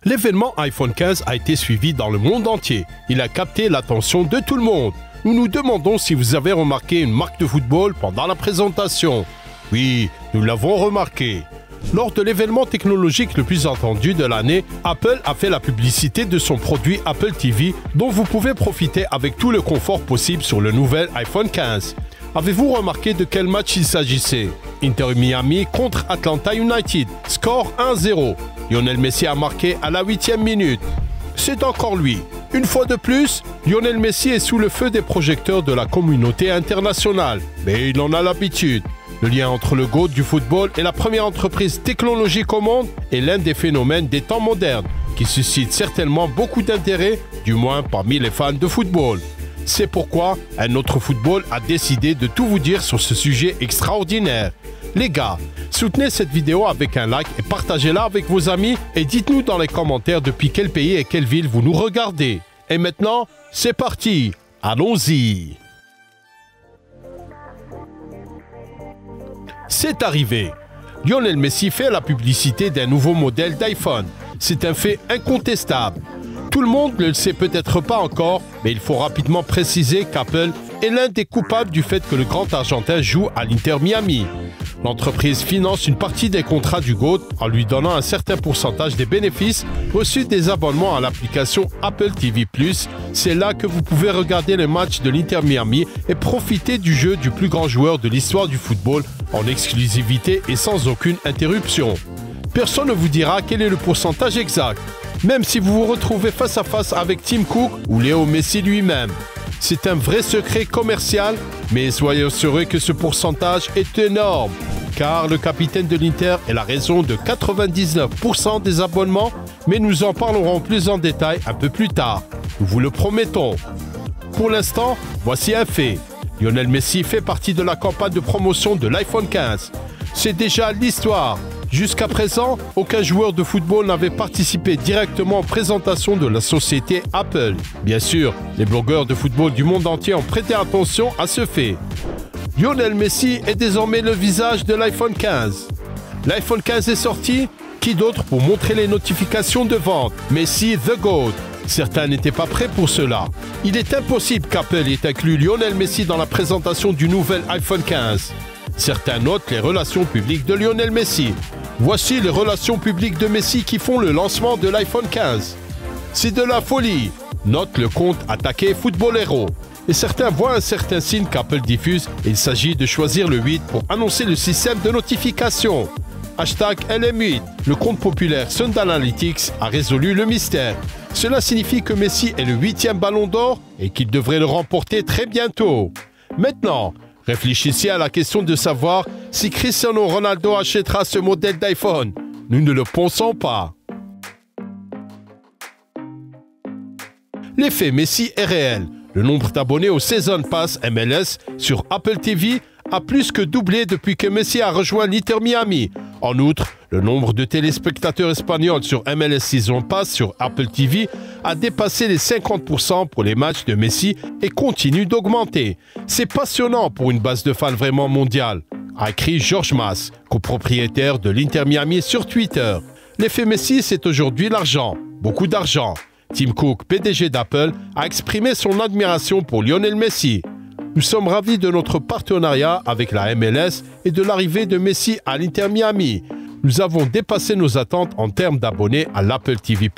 L'événement iPhone 15 a été suivi dans le monde entier. Il a capté l'attention de tout le monde. Nous nous demandons si vous avez remarqué une marque de football pendant la présentation. Oui, nous l'avons remarqué. Lors de l'événement technologique le plus attendu de l'année, Apple a fait la publicité de son produit Apple TV dont vous pouvez profiter avec tout le confort possible sur le nouvel iPhone 15. Avez-vous remarqué de quel match il s'agissait? Inter Miami contre Atlanta United, score 1-0. Lionel Messi a marqué à la 8e minute. C'est encore lui. Une fois de plus, Lionel Messi est sous le feu des projecteurs de la communauté internationale. Mais il en a l'habitude. Le lien entre le GOAT du football et la première entreprise technologique au monde est l'un des phénomènes des temps modernes, qui suscite certainement beaucoup d'intérêt, du moins parmi les fans de football. C'est pourquoi un autre football a décidé de tout vous dire sur ce sujet extraordinaire. Les gars, soutenez cette vidéo avec un like et partagez-la avec vos amis et dites-nous dans les commentaires depuis quel pays et quelle ville vous nous regardez. Et maintenant, c'est parti, allons-y. C'est arrivé. Lionel Messi fait la publicité d'un nouveau modèle d'iPhone. C'est un fait incontestable. Tout le monde ne le sait peut-être pas encore, mais il faut rapidement préciser qu'Apple est l'un des coupables du fait que le grand Argentin joue à l'Inter Miami. L'entreprise finance une partie des contrats du GOAT en lui donnant un certain pourcentage des bénéfices reçus des abonnements à l'application Apple TV+. C'est là que vous pouvez regarder les matchs de l'Inter Miami et profiter du jeu du plus grand joueur de l'histoire du football en exclusivité et sans aucune interruption. Personne ne vous dira quel est le pourcentage exact, même si vous vous retrouvez face à face avec Tim Cook ou Léo Messi lui-même. C'est un vrai secret commercial, mais soyez assurés que ce pourcentage est énorme, car le capitaine de l'Inter est la raison de 99% des abonnements, mais nous en parlerons plus en détail un peu plus tard. Nous vous le promettons. Pour l'instant, voici un fait. Lionel Messi fait partie de la campagne de promotion de l'iPhone 15. C'est déjà l'histoire. Jusqu'à présent, aucun joueur de football n'avait participé directement aux présentations de la société Apple. Bien sûr, les blogueurs de football du monde entier ont prêté attention à ce fait. Lionel Messi est désormais le visage de l'iPhone 15. L'iPhone 15 est sorti, qui d'autre pour montrer les notifications de vente? Messi the GOAT. Certains n'étaient pas prêts pour cela. Il est impossible qu'Apple ait inclus Lionel Messi dans la présentation du nouvel iPhone 15. Certains notent les relations publiques de Lionel Messi. Voici les relations publiques de Messi qui font le lancement de l'iPhone 15. C'est de la folie, note le compte Attaqué Football Hero. Et certains voient un certain signe qu'Apple diffuse et il s'agit de choisir le 8 pour annoncer le système de notification. Hashtag LM8, le compte populaire Sun Analytics a résolu le mystère. Cela signifie que Messi est le 8e ballon d'or et qu'il devrait le remporter très bientôt. Maintenant, réfléchissez à la question de savoir si Cristiano Ronaldo achètera ce modèle d'iPhone. Nous ne le pensons pas. L'effet Messi est réel. Le nombre d'abonnés au Season Pass MLS sur Apple TV a plus que doublé depuis que Messi a rejoint l'Inter Miami. En outre, le nombre de téléspectateurs espagnols sur MLS Season Pass sur Apple TV a dépassé les 50% pour les matchs de Messi et continue d'augmenter. C'est passionnant pour une base de fans vraiment mondiale, a écrit George Mas, copropriétaire de l'Inter Miami sur Twitter. L'effet Messi, c'est aujourd'hui l'argent, beaucoup d'argent. Tim Cook, PDG d'Apple, a exprimé son admiration pour Lionel Messi. Nous sommes ravis de notre partenariat avec la MLS et de l'arrivée de Messi à l'Inter Miami. Nous avons dépassé nos attentes en termes d'abonnés à l'Apple TV+,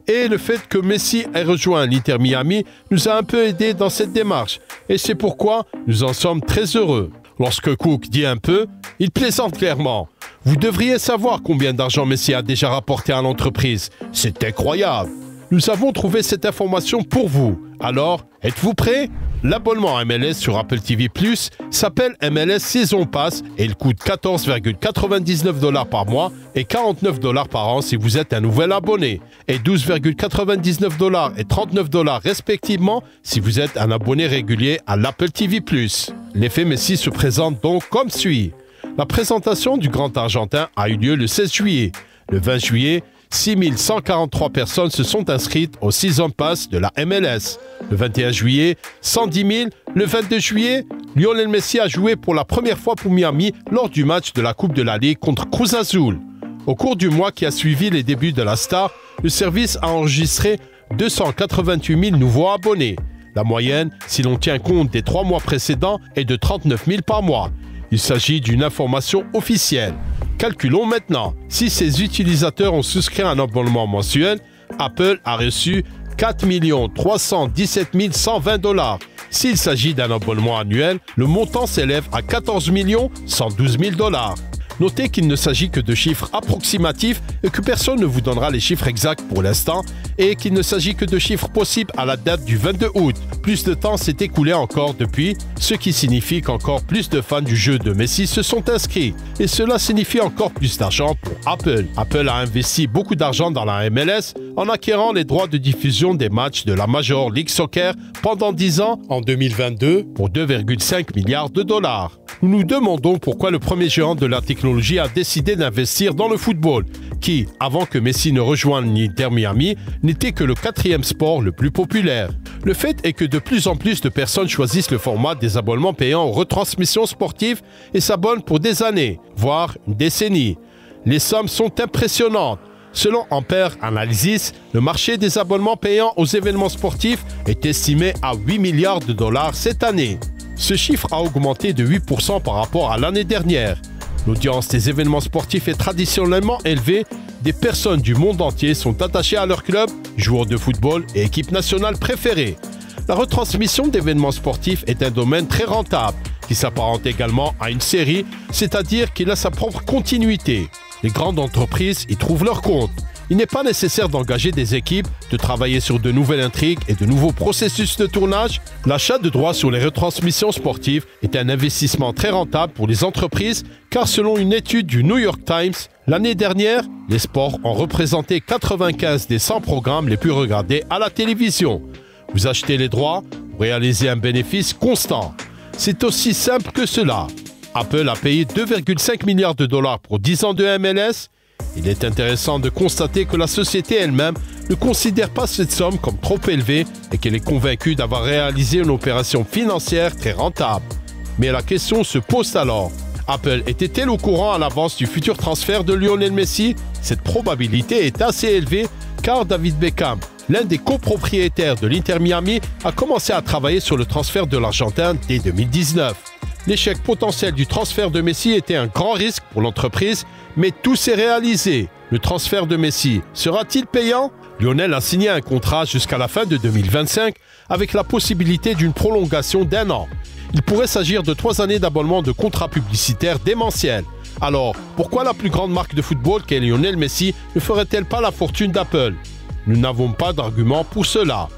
et le fait que Messi ait rejoint l'Inter Miami nous a un peu aidé dans cette démarche, et c'est pourquoi nous en sommes très heureux. Lorsque Cook dit un peu, il plaisante clairement. Vous devriez savoir combien d'argent Messi a déjà rapporté à l'entreprise. C'est incroyable. Nous avons trouvé cette information pour vous. Alors, êtes-vous prêts? L'abonnement MLS sur Apple TV+ s'appelle MLS Season Pass et il coûte 14,99 $ par mois et 49 $ par an si vous êtes un nouvel abonné et 12,99 $ et 39 $ respectivement si vous êtes un abonné régulier à l'Apple TV+. L'effet Messi se présente donc comme suit. La présentation du grand Argentin a eu lieu le 16 juillet. Le 20 juillet, 6143 personnes se sont inscrites au Season Pass de la MLS. Le 21 juillet, 110 000. Le 22 juillet, Lionel Messi a joué pour la première fois pour Miami lors du match de la Coupe de la Ligue contre Cruz Azul. Au cours du mois qui a suivi les débuts de la star, le service a enregistré 288 000 nouveaux abonnés. La moyenne, si l'on tient compte des 3 mois précédents, est de 39 000 par mois. Il s'agit d'une information officielle. Calculons maintenant. Si ces utilisateurs ont souscrit un abonnement mensuel, Apple a reçu 4 317 120 $. S'il s'agit d'un abonnement annuel, le montant s'élève à 14 112 000 $. Notez qu'il ne s'agit que de chiffres approximatifs et que personne ne vous donnera les chiffres exacts pour l'instant et qu'il ne s'agit que de chiffres possibles à la date du 22 août. Plus de temps s'est écoulé encore depuis, ce qui signifie qu'encore plus de fans du jeu de Messi se sont inscrits. Et cela signifie encore plus d'argent pour Apple. Apple a investi beaucoup d'argent dans la MLS en acquérant les droits de diffusion des matchs de la Major League Soccer pendant 10 ans en 2022 pour 2,5 milliards de $. Nous nous demandons pourquoi le premier géant de la technologie a décidé d'investir dans le football, qui, avant que Messi ne rejoigne l'Inter Miami, n'était que le 4e sport le plus populaire. Le fait est que de plus en plus de personnes choisissent le format des abonnements payants aux retransmissions sportives et s'abonnent pour des années, voire une décennie. Les sommes sont impressionnantes. Selon Ampere Analysis, le marché des abonnements payants aux événements sportifs est estimé à 8 milliards de $ cette année. Ce chiffre a augmenté de 8% par rapport à l'année dernière. L'audience des événements sportifs est traditionnellement élevée. Des personnes du monde entier sont attachées à leur club, joueurs de football et équipe nationale préférée. La retransmission d'événements sportifs est un domaine très rentable, qui s'apparente également à une série, c'est-à-dire qu'il a sa propre continuité. Les grandes entreprises y trouvent leur compte. Il n'est pas nécessaire d'engager des équipes, de travailler sur de nouvelles intrigues et de nouveaux processus de tournage. L'achat de droits sur les retransmissions sportives est un investissement très rentable pour les entreprises car selon une étude du New York Times, l'année dernière, les sports ont représenté 95 des 100 programmes les plus regardés à la télévision. Vous achetez les droits, vous réalisez un bénéfice constant. C'est aussi simple que cela. Apple a payé 2,5 milliards de $ pour 10 ans de MLS. Il est intéressant de constater que la société elle-même ne considère pas cette somme comme trop élevée et qu'elle est convaincue d'avoir réalisé une opération financière très rentable. Mais la question se pose alors, Apple était-elle au courant à l'avance du futur transfert de Lionel Messi? Cette probabilité est assez élevée car David Beckham, l'un des copropriétaires de l'Inter Miami, a commencé à travailler sur le transfert de l'Argentin dès 2019. L'échec potentiel du transfert de Messi était un grand risque pour l'entreprise, mais tout s'est réalisé. Le transfert de Messi sera-t-il payant? Lionel a signé un contrat jusqu'à la fin de 2025 avec la possibilité d'une prolongation d'1 an. Il pourrait s'agir de 3 années d'abonnement de contrat publicitaire démentiel. Alors, pourquoi la plus grande marque de football qu'est Lionel Messi ne ferait-elle pas la fortune d'Apple? Nous n'avons pas d'argument pour cela.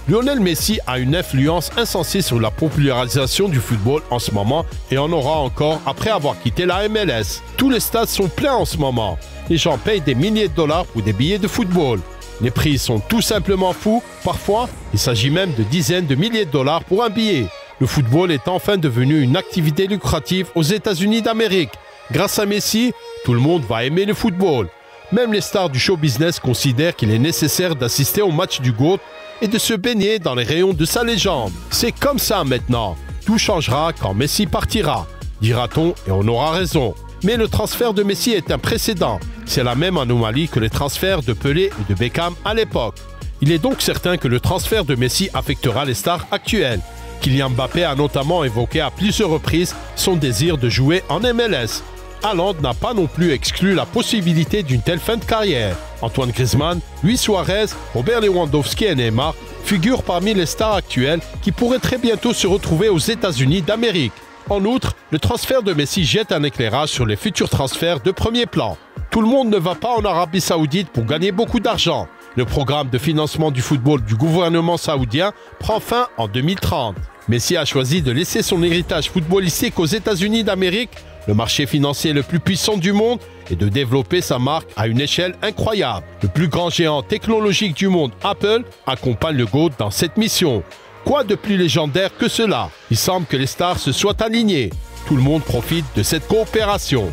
Lionel Messi a une influence insensée sur la popularisation du football en ce moment et en aura encore après avoir quitté la MLS. Tous les stades sont pleins en ce moment. Les gens payent des milliers de dollars pour des billets de football. Les prix sont tout simplement fous. Parfois, il s'agit même de dizaines de milliers de dollars pour un billet. Le football est enfin devenu une activité lucrative aux États-Unis d'Amérique. Grâce à Messi, tout le monde va aimer le football. Même les stars du show business considèrent qu'il est nécessaire d'assister au match du GOAT et de se baigner dans les rayons de sa légende. C'est comme ça maintenant. Tout changera quand Messi partira, dira-t-on, et on aura raison. Mais le transfert de Messi est un précédent. C'est la même anomalie que les transferts de Pelé et de Beckham à l'époque. Il est donc certain que le transfert de Messi affectera les stars actuelles. Kylian Mbappé a notamment évoqué à plusieurs reprises son désir de jouer en MLS. Haaland n'a pas non plus exclu la possibilité d'une telle fin de carrière. Antoine Griezmann, Luis Suarez, Robert Lewandowski et Neymar figurent parmi les stars actuelles qui pourraient très bientôt se retrouver aux États-Unis d'Amérique. En outre, le transfert de Messi jette un éclairage sur les futurs transferts de premier plan. Tout le monde ne va pas en Arabie Saoudite pour gagner beaucoup d'argent. Le programme de financement du football du gouvernement saoudien prend fin en 2030. Messi a choisi de laisser son héritage footballistique aux États-Unis d'Amérique, le marché financier le plus puissant du monde, et de développer sa marque à une échelle incroyable. Le plus grand géant technologique du monde, Apple, accompagne le GOAT dans cette mission. Quoi de plus légendaire que cela? Il semble que les stars se soient alignées. Tout le monde profite de cette coopération.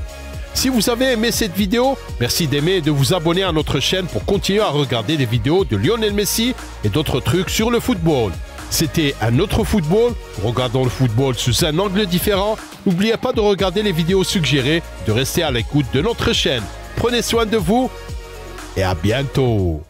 Si vous avez aimé cette vidéo, merci d'aimer et de vous abonner à notre chaîne pour continuer à regarder des vidéos de Lionel Messi et d'autres trucs sur le football. C'était un autre football. Regardons le football sous un angle différent. N'oubliez pas de regarder les vidéos suggérées, de rester à l'écoute de notre chaîne. prenez soin de vous et à bientôt.